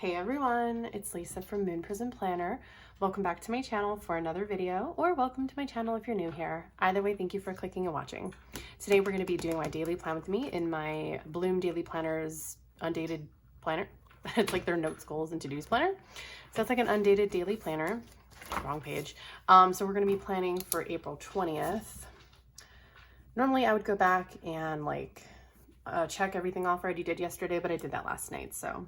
Hey everyone, it's Lisa from Moon Prism Planner. Welcome back to my channel for another video, or welcome to my channel if you're new here. Either way, thank you for clicking and watching. Today we're going to be doing my daily plan with me in my Bloom Daily Planners undated planner. It's like their notes, goals, and to-dos planner. So it's like an undated daily planner. Wrong page. So we're going to be planning for April 20th. Normally I would go back and check everything off I already did yesterday, but I did that last night, so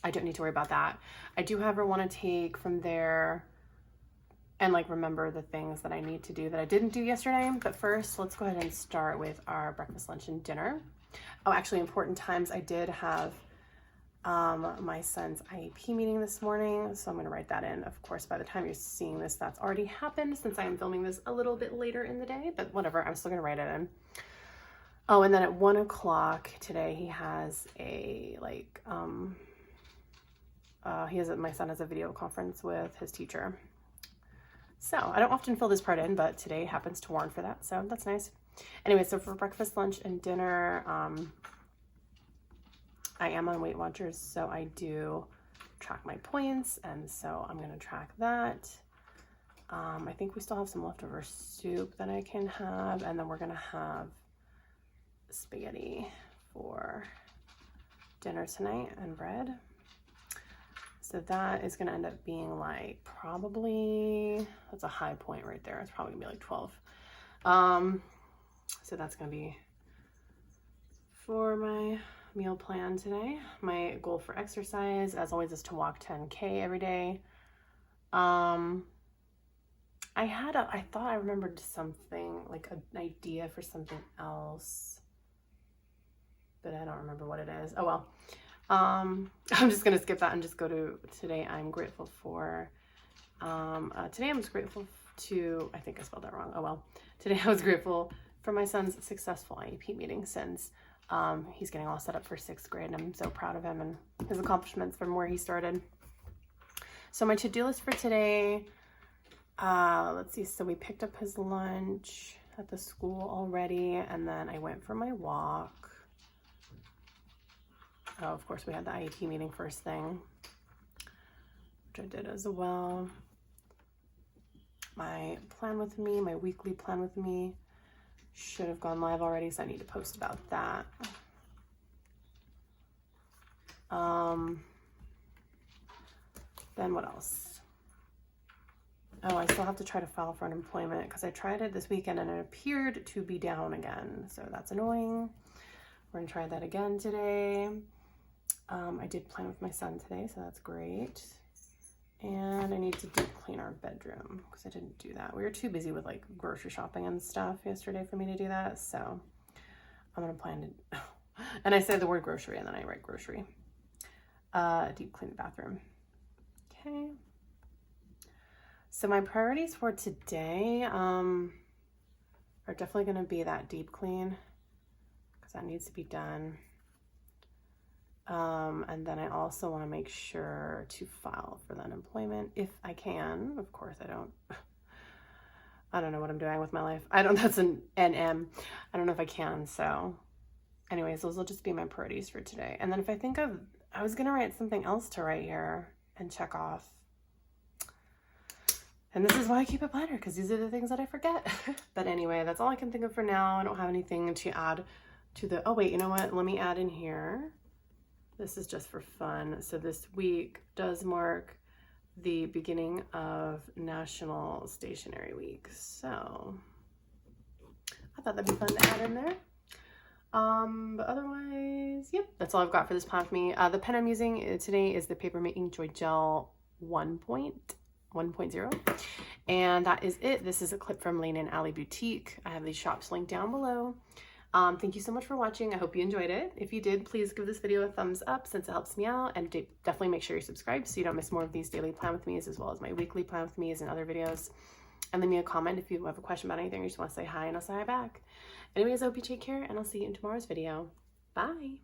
I don't need to worry about that. I do, however, want to take from there and remember the things that I need to do that I didn't do yesterday. But first, let's go ahead and start with our breakfast, lunch, and dinner. Oh, actually, important times. I did have my son's IEP meeting this morning, so I'm going to write that in. Of course, by the time you're seeing this, that's already happened since I am filming this a little bit later in the day, but whatever, I'm still going to write it in. Oh, and then at 1 o'clock today, he has a my son has a video conference with his teacher. So I don't often fill this part in, but today happens to warrant for that, so that's nice. Anyway, so for breakfast, lunch, and dinner, I am on Weight Watchers, so I do track my points, and so I'm going to track that. I think we still have some leftover soup that I can have, and then we're going to have spaghetti for dinner tonight and bread. So that is going to end up being probably, that's a high point right there. It's probably going to be 12. So that's going to be for my meal plan today. My goal for exercise, as always, is to walk 10K every day. I thought I remembered something, an idea for something else, but I don't remember what it is. Oh well. I'm just going to skip that and just go to today. I'm grateful for, today I was grateful to, I think I spelled that wrong. Oh well. Today I was grateful for my son's successful IEP meeting, since he's getting all set up for 6th grade, and I'm so proud of him and his accomplishments from where he started. So my to-do list for today, let's see. So we picked up his lunch at the school already, and then I went for my walk. Oh, of course, we had the IEP meeting first thing, which I did as well. My plan with me, my weekly plan with me, should have gone live already, so I need to post about that. Then what else? Oh, I still have to try to file for unemployment because I tried it this weekend and it appeared to be down again. So that's annoying. We're gonna try that again today. I did plan with my son today, so that's great. And I need to deep clean our bedroom because I didn't do that. We were too busy with grocery shopping and stuff yesterday for me to do that. So I'm gonna plan to, and I say the word grocery and then I write grocery. Deep clean the bathroom. Okay. So my priorities for today are definitely gonna be that deep clean because that needs to be done. And then I also want to make sure to file for the unemployment if I can. Of course, I don't know what I'm doing with my life. That's an NM. I don't know if I can. So anyways, those will just be my priorities for today. And then if I think I was going to write something else to write here and check off. And this is why I keep a planner, because these are the things that I forget. But anyway, that's all I can think of for now. I don't have anything to add to the, oh wait, you know what? Let me add in here. This is just for fun. So this week does mark the beginning of National Stationery Week. So I thought that'd be fun to add in there. But otherwise, yep, that's all I've got for this plan with me. The pen I'm using today is the Paper Making Joy Gel 1.0. And that is it. This is a clip from Lane and Alley Boutique. I have these shops linked down below. Thank you so much for watching. I hope you enjoyed it. If you did, please give this video a thumbs up since it helps me out, and definitely make sure you're subscribed so you don't miss more of these daily plan with me's, as well as my weekly plan with me's and other videos. And leave me a comment if you have a question about anything or just want to say hi, and I'll say hi back. Anyways, I hope you take care, and I'll see you in tomorrow's video. Bye.